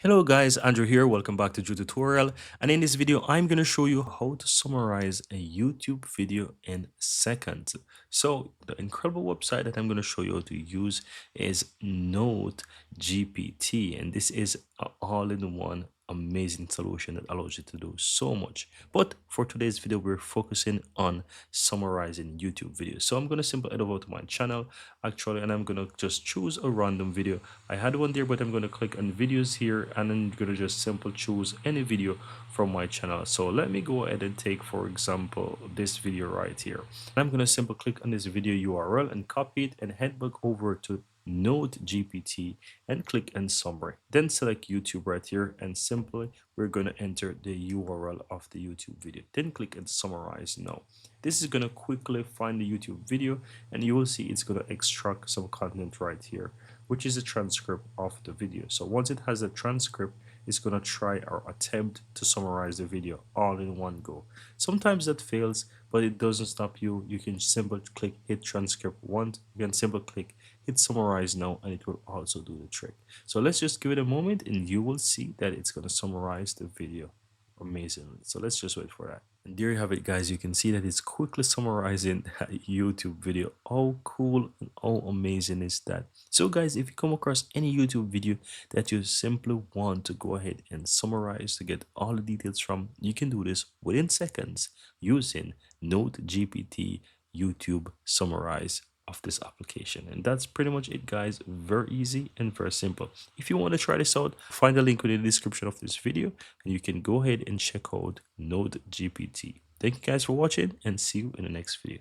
Hello guys, Andrew here. Welcome back to Drew Tutorial. And in this video, I'm going to show you how to summarize a YouTube video in seconds. So the incredible website that I'm going to show you how to use is NoteGPT. And this is an all-in-one amazing solution that allows you to do so much. But for today's video, we're focusing on summarizing YouTube videos. So I'm going to simply head over to my channel actually, and I'm going to just choose a random video. I had one there, but I'm going to click on videos here, and I'm going to just simply choose any video from my channel. So let me go ahead and take, for example, this video right here. I'm going to simply click on this video URL and copy it and head back over to NoteGPT and click on summary. Then select YouTube right here, and simply we're going to enter the URL of the YouTube video. Then click and summarize now. This is going to quickly find the YouTube video, and you will see it's going to extract some content right here, which is a transcript of the video. So once it has a transcript, it's going to try or attempt to summarize the video all in one go. Sometimes that fails, but it doesn't stop you. You can simply click hit transcript once. You can simply click hit summarize now, and it will also do the trick. So let's just give it a moment, and you will see that it's going to summarize the video amazingly. So let's just wait for that. And there you have it, guys. You can see that it's quickly summarizing that YouTube video. How cool and how amazing is that? So guys, if you come across any YouTube video that you simply want to go ahead and summarize to get all the details from, you can do this within seconds using NoteGPT YouTube Summarize of this application. And that's pretty much it, guys. Very easy and very simple. If you want to try this out, find the link within the description of this video, and you can go ahead and check out NoteGPT. Thank you guys for watching, and see you in the next video.